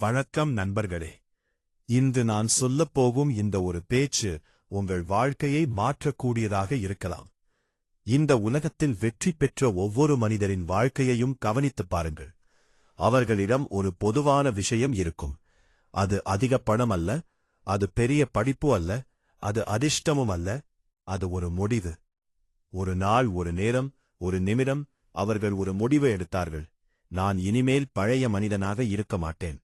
வணக்கம் நண்பர்களே. இன்று நான் சொல்லப்போகும் இந்த ஒரு பேச்சு உங்கள் வாழ்க்கையை மாற்றக்கூடியதாக இருக்கலாம். இந்த உலகத்தில் வெற்றி பெற்ற ஒவ்வொரு மனிதரின் வாழ்க்கையையும் கவனித்துப் பாருங்கள். அவர்களிடம் ஒரு பொதுவான விஷயம் இருக்கும். அது அதிக பணம் அல்ல, அது பெரிய படிப்பு அல்ல, அது அதிர்ஷ்டமும் அல்ல, அது ஒரு முடிவு. ஒரு நாள், ஒரு நேரம், ஒரு நிமிடம் அவர்கள் ஒரு முடிவு எடுத்தார்கள். நான் இனிமேல் பழைய மனிதனாக இருக்க மாட்டேன்.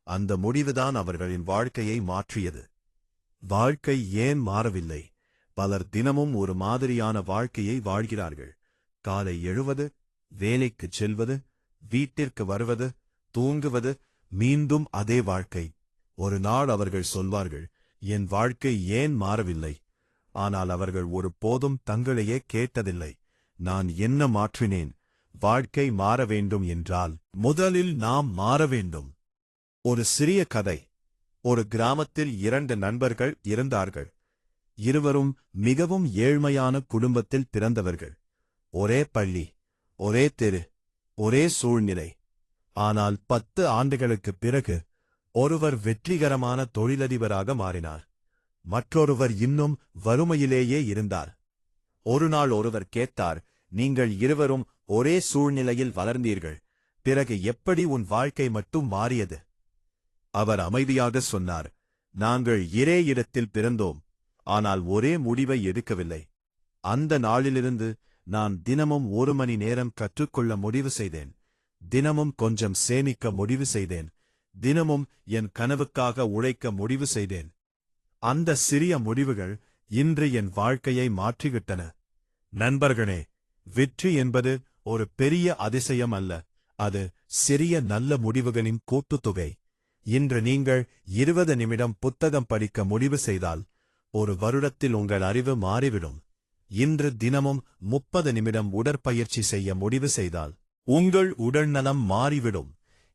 அந்த முடிவுதான் அவர்களின் வாழ்க்கையை மாற்றியது. வாழ்க்கை ஏன் மாறவில்லை? பலர் தினமும் ஒரு மாதிரியான வாழ்க்கையை வாழ்கிறார்கள். காலை எழுவது, வேலைக்குச் செல்வது, வீட்டிற்கு வருவது, தூங்குவது, மீண்டும் அதே வாழ்க்கை. ஒரு நாள் அவர்கள் சொல்வார்கள், என் வாழ்க்கை ஏன் மாறவில்லை? ஆனால் அவர்கள் ஒரு போதும் தங்களையே கேட்டதில்லை, நான் என்ன மாற்றினேன்? வாழ்க்கை மாற வேண்டும் என்றால் முதலில் நாம் மாற வேண்டும். ஒரு சிறிய கதை. ஒரு கிராமத்தில் 2 நண்பர்கள் இருந்தார்கள். இருவரும் மிகவும் ஏழ்மையான குடும்பத்தில் பிறந்தவர்கள். ஒரே பள்ளி, ஒரே தெரு, ஒரே சூழ்நிலை. ஆனால் 10 ஆண்டுகளுக்குப் பிறகு ஒருவர் வெற்றிகரமான தொழிலதிபராக மாறினார். மற்றொருவர் இன்னும் வறுமையிலேயே இருந்தார். ஒருநாள் ஒருவர் கேட்டார், நீங்கள் இருவரும் ஒரே சூழ்நிலையில் வளர்ந்தீர்கள், பிறகு எப்படி உன் வாழ்க்கை மட்டும் மாறியது? அவர் அமைதியாக சொன்னார், நாங்கள் ஒரே இடத்தில் பிறந்தோம், ஆனால் ஒரே முடிவை எடுக்கவில்லை. அந்த நாளிலிருந்து நான் தினமும் 1 மணி நேரம் கற்றுக்கொள்ள முடிவு செய்தேன். தினமும் கொஞ்சம் சேமிக்க முடிவு செய்தேன். தினமும் என் கனவுக்காக உழைக்க முடிவு செய்தேன். அந்த சிறிய முடிவுகள் இன்று என் வாழ்க்கையை மாற்றிவிட்டன. நண்பர்களே, வெற்றி என்பது ஒரு பெரிய அதிசயம் அல்ல, அது சிறிய நல்ல முடிவுகளின் கூட்டுத்தொகை. இன்று நீங்கள் 20 நிமிடம் புத்தகம் படிக்க முடிவு செய்தால், ஒரு வருடத்தில் உங்கள் அறிவு மாறிவிடும். இன்று தினமும் 30 நிமிடம் உடற்பயிற்சி செய்ய முடிவு செய்தால், உங்கள் உடல்நலம் மாறிவிடும்.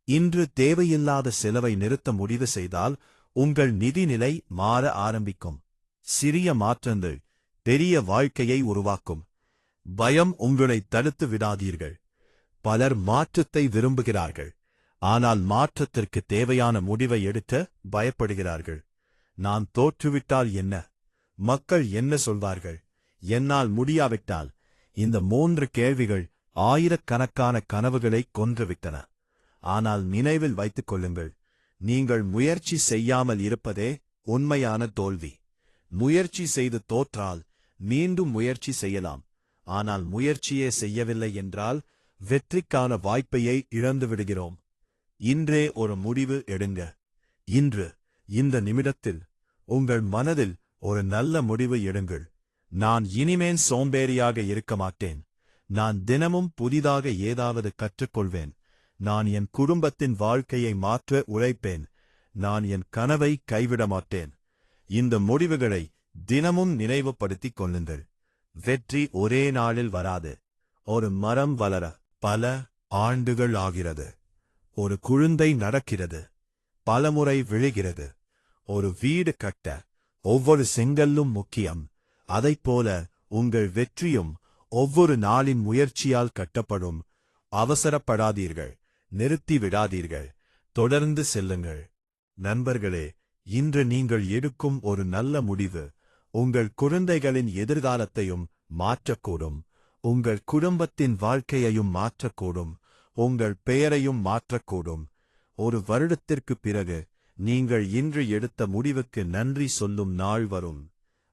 இன்று தேவையில்லாத செலவை நிறுத்த முடிவு செய்தால், உங்கள் நிதிநிலை மாற ஆரம்பிக்கும். சிறிய மாற்றங்கள் பெரிய வாழ்க்கையை உருவாக்கும். பயம் உங்களை தடுத்து விடாதீர்கள். பலர் மாற்றத்தை விரும்புகிறார்கள், ஆனால் மாற்றத்திற்கு தேவையான முடிவை எடுக்க பயப்படுகிறார்கள். நான் தோற்றுவிட்டால் என்ன? மக்கள் என்ன சொல்வார்கள்? என்னால் முடியாவிட்டால்? இந்த 3 கேள்விகள் ஆயிரக்கணக்கான கனவுகளை கொன்றுவிட்டன. ஆனால் நினைவில் வைத்துக் கொள்ளுங்கள், நீங்கள் முயற்சி செய்யாமல் இருப்பதே உண்மையான தோல்வி. முயற்சி செய்து தோற்றால் மீண்டும் முயற்சி செய்யலாம். ஆனால் முயற்சியே செய்யவில்லை என்றால் வெற்றிக்கான வாய்ப்பையை இழந்துவிடுகிறோம். இன்றே ஒரு முடிவு எடுங்க. இன்று, இந்த நிமிடத்தில், உங்கள் மனதில் ஒரு நல்ல முடிவு எடுங்கள். நான் இனிமேல் சோம்பேறியாக இருக்க மாட்டேன். நான் தினமும் புதிதாக ஏதாவது கற்றுக்கொள்வேன். நான் என் குடும்பத்தின் வாழ்க்கையை மாற்ற உழைப்பேன். நான் என் கனவை கைவிட மாட்டேன். இந்த முடிவுகளை தினமும் நினைவுபடுத்திக் கொள்ளுங்கள். வெற்றி ஒரே நாளில் வராது. ஒரு மரம் வளர பல ஆண்டுகள் ஆகிறது. ஒரு குழந்தை நடக்கிறது, பலமுறை விழுகிறது. ஒரு வீடு கட்ட ஒவ்வொரு செங்கல்லும் முக்கியம். அதைப்போல உங்கள் வெற்றியும் ஒவ்வொரு நாளின் முயற்சியால் கட்டப்படும். அவசரப்படாதீர்கள், நிறுத்தி விடாதீர்கள், தொடர்ந்து செல்லுங்கள். நண்பர்களே, இன்று நீங்கள் எடுக்கும் ஒரு நல்ல முடிவு உங்கள் குழந்தைகளின் எதிர்காலத்தையும் மாற்றக்கூடும். உங்கள் குடும்பத்தின் வாழ்க்கையையும் மாற்றக்கூடும். உங்கள் பெயரையும் மாற்றக்கூடும். ஒரு வருடத்திற்குப் பிறகு நீங்கள் இன்று எடுத்த முடிவுக்கு நன்றி சொல்லும் நாள் வரும்.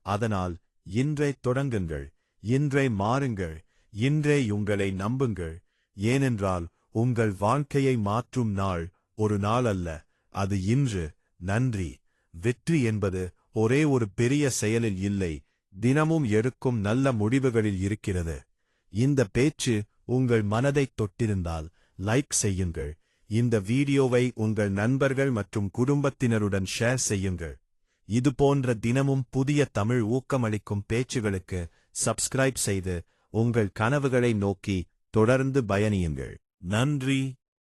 அதனால் இன்றை தொடங்குங்கள், இன்றை மாறுங்கள், இன்றே உங்களை நம்புங்கள். ஏனென்றால் உங்கள் வாழ்க்கையை மாற்றும் நாள் ஒரு நாள் அல்ல, அது இன்று. நன்றி. வெற்றி என்பது ஒரே ஒரு பெரிய செயலில் இல்லை, தினமும் எடுக்கும் நல்ல முடிவுகளில் இருக்கிறது. இந்த பேச்சு உங்கள் மனதைத் தொட்டிருந்தால் லைக் செய்யுங்கள். இந்த வீடியோவை உங்கள் நண்பர்கள் மற்றும் குடும்பத்தினருடன் ஷேர் செய்யுங்கள். இதுபோன்ற தினமும் புதிய தமிழ் ஊக்கமளிக்கும் பேச்சுகளுக்கு சப்ஸ்கிரைப் செய்து உங்கள் கனவுகளை நோக்கி தொடர்ந்து பயணியுங்கள். நன்றி.